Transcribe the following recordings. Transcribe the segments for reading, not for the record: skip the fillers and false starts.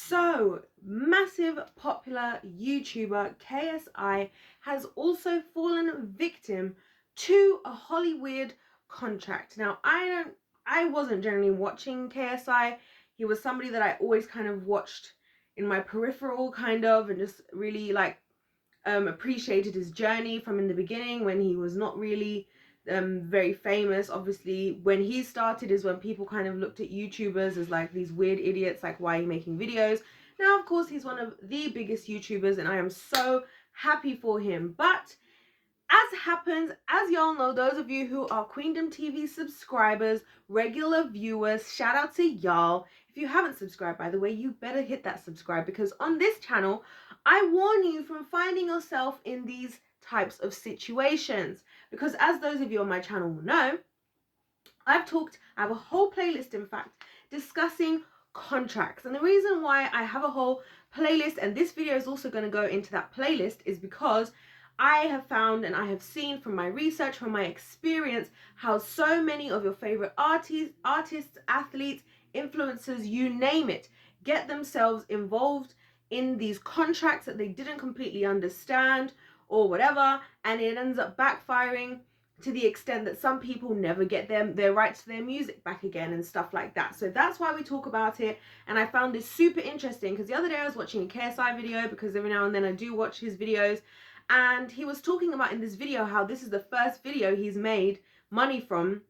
So, massive popular YouTuber KSI has also fallen victim to a Hollyweird contract. Now, I wasn't generally watching KSI. He was somebody that I always kind of watched in my peripheral kind of, and just really appreciated his journey from in the beginning when he was not really very famous. Obviously, when he started is when people kind of looked at YouTubers as like these weird idiots, like, why are you making videos? Now, of course, he's one of the biggest YouTubers and I am so happy for him. But as happens, as y'all know, those of you who are Queendom TV subscribers, regular viewers, shout out to y'all. If you haven't subscribed, by the way, you better hit that subscribe, because on this channel, I warn you from finding yourself in these types of situations. Because as those of you on my channel will know, I have a whole playlist, in fact, discussing contracts. And the reason why I have a whole playlist, and this video is also going to go into that playlist, is because I have found and I have seen from my research, from my experience, how so many of your favorite artists, athletes, influencers, you name it, get themselves involved in these contracts that they didn't completely understand or whatever, and it ends up backfiring to the extent that some people never get their rights to their music back again and stuff like that. So that's why we talk about it. And I found this super interesting because the other day I was watching a KSI video, because every now and then I do watch his videos, and he was talking about in this video how this is the first video he's made money from,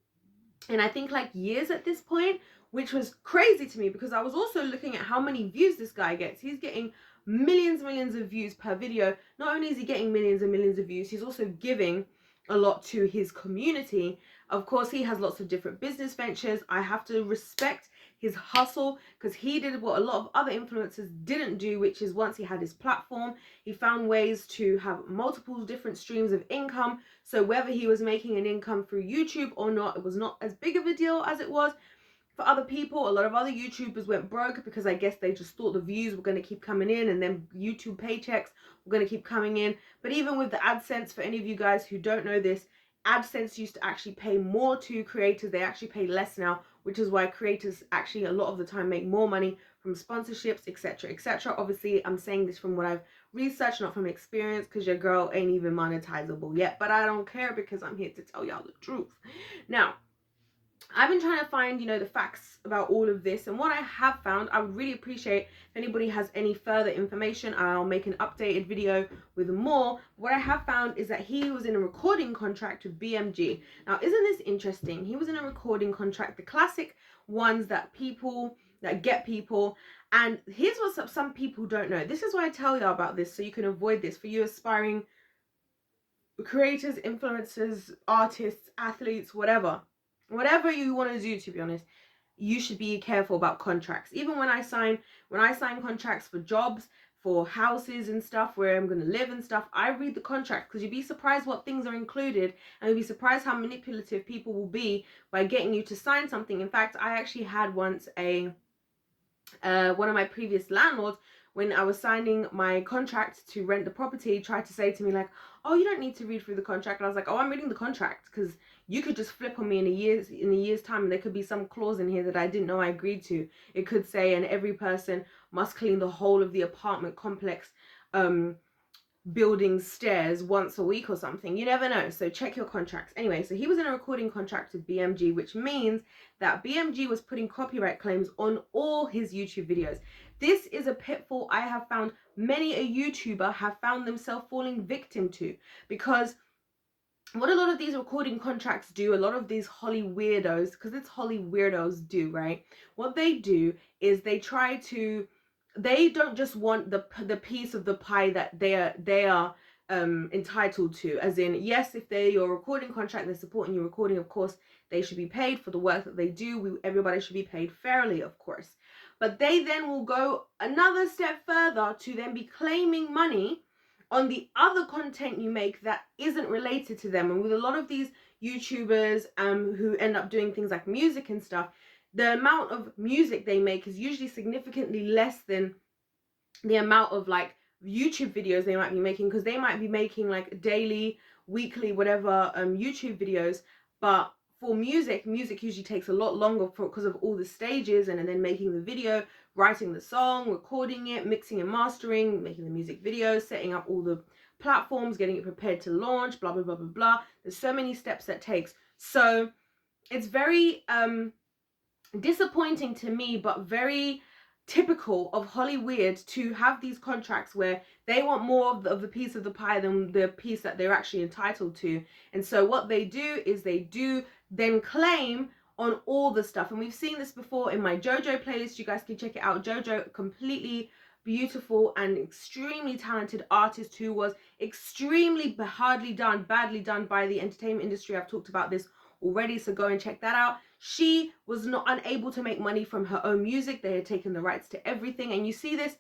and I think like years at this point, which was crazy to me because I was also looking at how many views this guy gets. He's getting millions of views per video. Not only is he getting millions and millions of views, he's also giving a lot to his community. Of course, he has lots of different business ventures. I have to respect his hustle, because he did what a lot of other influencers didn't do, which is once he had his platform, he found ways to have multiple different streams of income. So whether he was making an income through YouTube or not, it was not as big of a deal as it was for other people. A lot of other YouTubers went broke because I guess they just thought the views were going to keep coming in, and then YouTube paychecks were going to keep coming in. But even with the AdSense, for any of you guys who don't know this, AdSense used to actually pay more to creators. They actually pay less now, which is why creators actually a lot of the time make more money from sponsorships, etc, etc. Obviously, I'm saying this from what I've researched, not from experience, because your girl ain't even monetizable yet. But I don't care, because I'm here to tell y'all the truth. Now, I've been trying to find, the facts about all of this, and what I have found, I would really appreciate if anybody has any further information. I'll make an updated video with more. What I have found is that he was in a recording contract with BMG. Now, isn't this interesting? He was in a recording contract, the classic ones that get people, and here's what some people don't know. This is why I tell y'all about this, so you can avoid this. For you aspiring creators, influencers, artists, athletes, whatever you want to do, to be honest, you should be careful about contracts. Even when I sign contracts for jobs, for houses and stuff, where I'm going to live and stuff, I read the contract, because you'd be surprised what things are included, and you'd be surprised how manipulative people will be by getting you to sign something. In fact, I actually had once one of my previous landlords, when I was signing my contract to rent the property, tried to say to me like, oh, you don't need to read through the contract. And I was like, oh, I'm reading the contract, because you could just flip on me in a year's time, and there could be some clause in here that I didn't know I agreed to. It could say, and every person must clean the whole of the apartment complex building stairs once a week or something. You never know, so check your contracts. Anyway, so he was in a recording contract with BMG, which means that BMG was putting copyright claims on all his YouTube videos. This is a pitfall I have found many a YouTuber have found themselves falling victim to, because what a lot of these recording contracts do, a lot of these Hollyweirdos, because it's Hollyweirdos do, right? What they do is they don't just want the piece of the pie that they are entitled to, as in, yes, if they're your recording contract, they're supporting your recording, of course they should be paid for the work that they do. Everybody should be paid fairly, of course. But they then will go another step further to then be claiming money on the other content you make that isn't related to them. And with a lot of these YouTubers who end up doing things like music and stuff, the amount of music they make is usually significantly less than the amount of like YouTube videos they might be making, because they might be making like daily, weekly, whatever YouTube videos. But for music usually takes a lot longer because of all the stages and then making the video, writing the song, recording it, mixing and mastering, making the music video, setting up all the platforms, getting it prepared to launch, blah, blah, blah, blah, blah. There's so many steps that takes. So it's very disappointing to me, but very typical of Hollyweird to have these contracts where they want more of the piece of the pie than the piece that they're actually entitled to. And so what they do is they do then claim on all the stuff. And we've seen this before in my JoJo playlist. You guys can check it out. JoJo, completely beautiful and extremely talented artist who was extremely badly done by the entertainment industry. I've talked about this already, so go and check that out. She was not unable to make money from her own music. They had taken the rights to everything, and you see this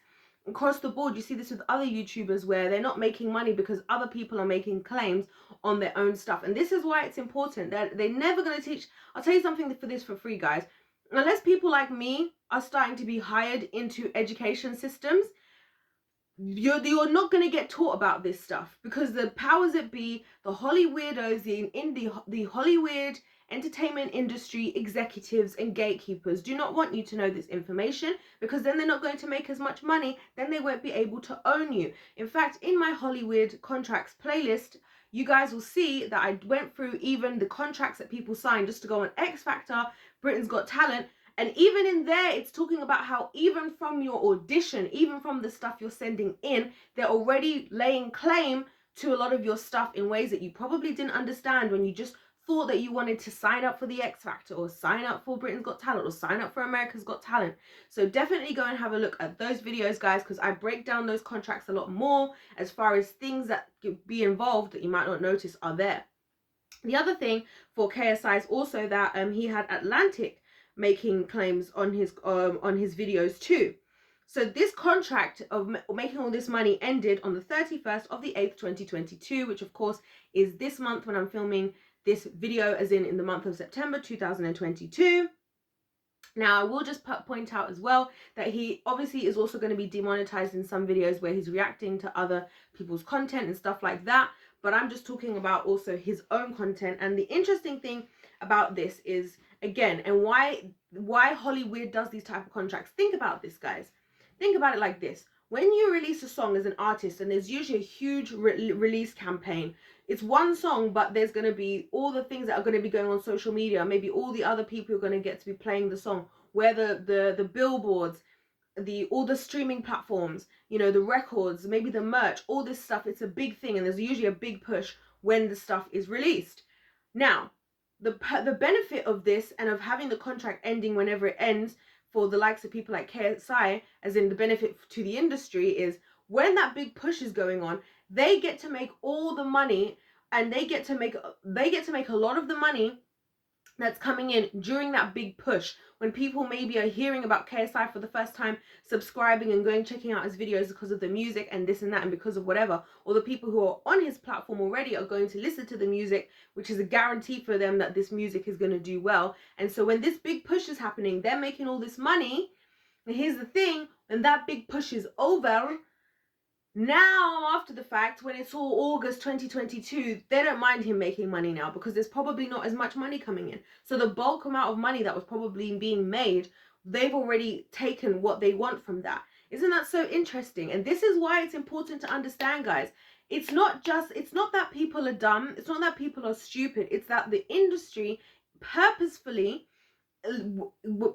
across the board. You see this with other YouTubers where they're not making money because other people are making claims on their own stuff. And this is why it's important that they're never going to teach. I'll tell you something for this for free, guys. Unless people like me are starting to be hired into education systems, you're not going to get taught about this stuff, because the powers that be, the Hollyweirdos, the Hollyweird entertainment industry executives and gatekeepers do not want you to know this information, because then they're not going to make as much money, then they won't be able to own you. In fact, in my Hollyweird Contracts playlist, you guys will see that I went through even the contracts that people signed just to go on X Factor, Britain's Got Talent. And even in there, it's talking about how even from your audition, even from the stuff you're sending in, they're already laying claim to a lot of your stuff in ways that you probably didn't understand when you just thought that you wanted to sign up for the X Factor or sign up for Britain's Got Talent or sign up for America's Got Talent. So definitely go and have a look at those videos, guys, because I break down those contracts a lot more as far as things that could be involved that you might not notice are there. The other thing for KSI is also that he had Atlantic making claims on his videos too. So this contract of making all this money ended on the 31st of the 8th, 2022, which of course is this month when I'm filming this video, as in the month of September 2022. Now, I will just point out as well that he obviously is also going to be demonetized in some videos where he's reacting to other people's content and stuff like that. But I'm just talking about also his own content. And the interesting thing about this is, again, and why Hollyweird does these type of contracts. Think about this, guys. Think about it like this. When you release a song as an artist, and there's usually a huge release campaign, it's one song, but there's going to be all the things that are going to be going on social media, maybe all the other people who are going to get to be playing the song, where the billboards, all the streaming platforms, you know, the records, maybe the merch, all this stuff. It's a big thing, and there's usually a big push when the stuff is released. Now, the benefit of this and of having the contract ending whenever it ends for the likes of people like KSI, as in the benefit to the industry, is when that big push is going on, they get to make all the money, and they get to make a lot of the money that's coming in during that big push, when people maybe are hearing about KSI for the first time, subscribing and going checking out his videos because of the music and this and that and because of whatever, or the people who are on his platform already are going to listen to the music, which is a guarantee for them that this music is going to do well. And so when this big push is happening, they're making all this money. And here's the thing, when that big push is over, now after the fact, when it's all August 2022, they don't mind him making money now, because there's probably not as much money coming in. So the bulk amount of money that was probably being made, they've already taken what they want from that. Isn't that so interesting? And this is why it's important to understand, guys. It's not that people are dumb. It's not that people are stupid. It's that the industry purposefully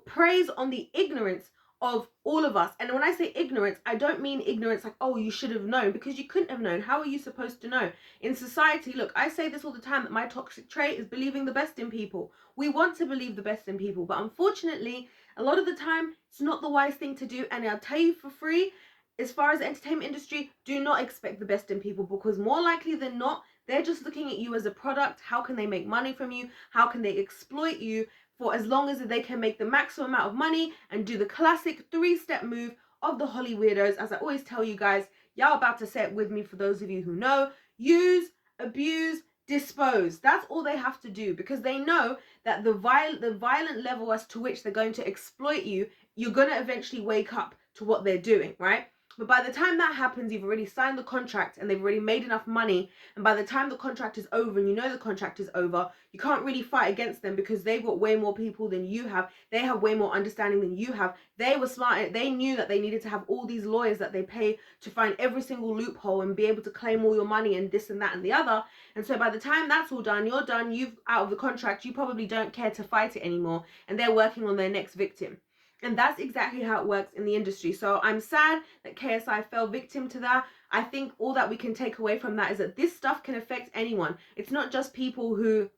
preys on the ignorance of all of us. And when I say ignorance, I don't mean ignorance like, oh, you should have known, because you couldn't have known. How are you supposed to know? In society, look, I say this all the time, that my toxic trait is believing the best in people. We want to believe the best in people, but unfortunately, a lot of the time, it's not the wise thing to do. And I'll tell you for free, as far as the entertainment industry, do not expect the best in people, because more likely than not, they're just looking at you as a product. How can they make money from you? How can they exploit you for as long as they can make the maximum amount of money and do the classic 3-step move of the Hollyweirdos? As I always tell you guys, y'all about to say it with me for those of you who know: use, abuse, dispose. That's all they have to do, because they know that the violent level as to which they're going to exploit you, you're going to eventually wake up to what they're doing, right? But by the time that happens, you've already signed the contract and they've already made enough money. And by the time the contract is over and you know the contract is over, you can't really fight against them because they've got way more people than you have. They have way more understanding than you have. They were smart. They knew that they needed to have all these lawyers that they pay to find every single loophole and be able to claim all your money and this and that and the other. And so by the time that's all done, you're done, you've out of the contract, you probably don't care to fight it anymore. And they're working on their next victim. And that's exactly how it works in the industry. So I'm sad that KSI fell victim to that. I think all that we can take away from that is that this stuff can affect anyone. It's not just people who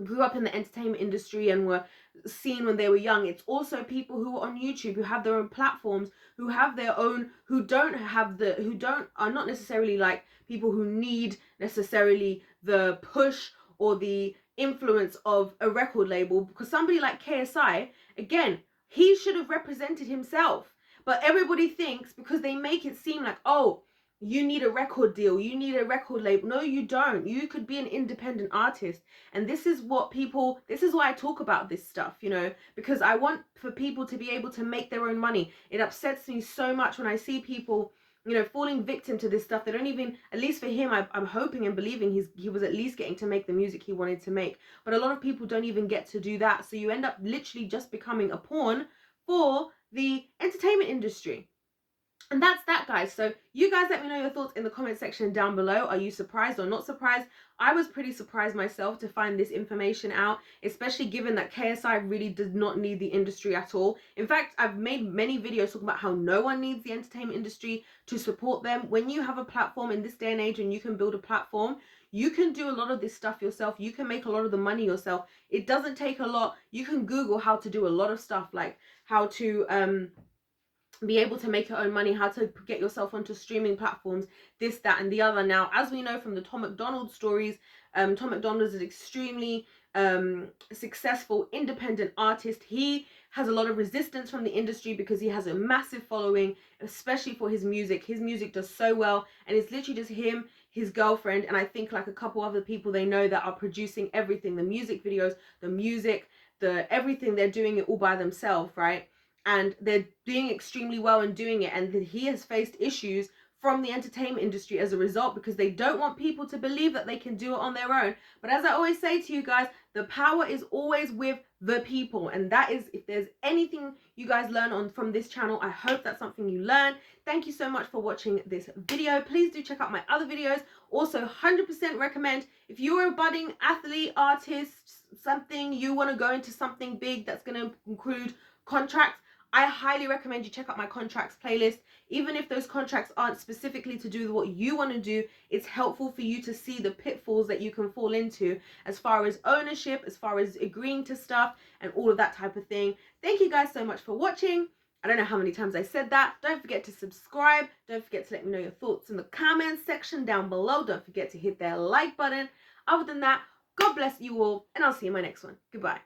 grew up in the entertainment industry and were seen when they were young. It's also people who are on YouTube, who have their own platforms, who have their own, who are not necessarily like people who need necessarily the push or the influence of a record label. Because somebody like KSI, again, he should have represented himself. But everybody thinks, because they make it seem like, oh, you need a record deal, you need a record label. No, you don't. You could be an independent artist. And this is why I talk about this stuff, you know, because I want for people to be able to make their own money. It upsets me so much when I see people, you know, falling victim to this stuff. They don't even, at least for him, I'm hoping and believing he was at least getting to make the music he wanted to make. But a lot of people don't even get to do that. So you end up literally just becoming a pawn for the entertainment industry. And that's that, guys. So you guys let me know your thoughts in the comment section down below. Are you surprised or not surprised? I was pretty surprised myself to find this information out, especially given that KSI really does not need the industry at all. In fact, I've made many videos talking about how no one needs the entertainment industry to support them. When you have a platform in this day and age and you can build a platform, you can do a lot of this stuff yourself. You can make a lot of the money yourself. It doesn't take a lot. You can Google how to do a lot of stuff, like how to be able to make your own money, how to get yourself onto streaming platforms, this, that, and the other. Now, as we know from the Tom MacDonald stories, Tom MacDonald is an extremely successful independent artist. He has a lot of resistance from the industry because he has a massive following, especially for his music. His music does so well, and it's literally just him, his girlfriend, and I think like a couple other people they know that are producing everything, the music videos, the music, the everything. They're doing it all by themselves, right? And they're doing extremely well in doing it. And he has faced issues from the entertainment industry as a result, because they don't want people to believe that they can do it on their own. But as I always say to you guys, the power is always with the people. And that is, if there's anything you guys learn on from this channel, I hope that's something you learn. Thank you so much for watching this video. Please do check out my other videos. Also, 100% recommend, if you're a budding athlete, artist, something, you want to go into something big that's going to include contracts, I highly recommend you check out my contracts playlist. Even if those contracts aren't specifically to do with what you want to do, it's helpful for you to see the pitfalls that you can fall into as far as ownership, as far as agreeing to stuff and all of that type of thing. Thank you guys so much for watching. I don't know how many times I said that. Don't forget to subscribe. Don't forget to let me know your thoughts in the comments section down below. Don't forget to hit that like button. Other than that, God bless you all, and I'll see you in my next one. Goodbye.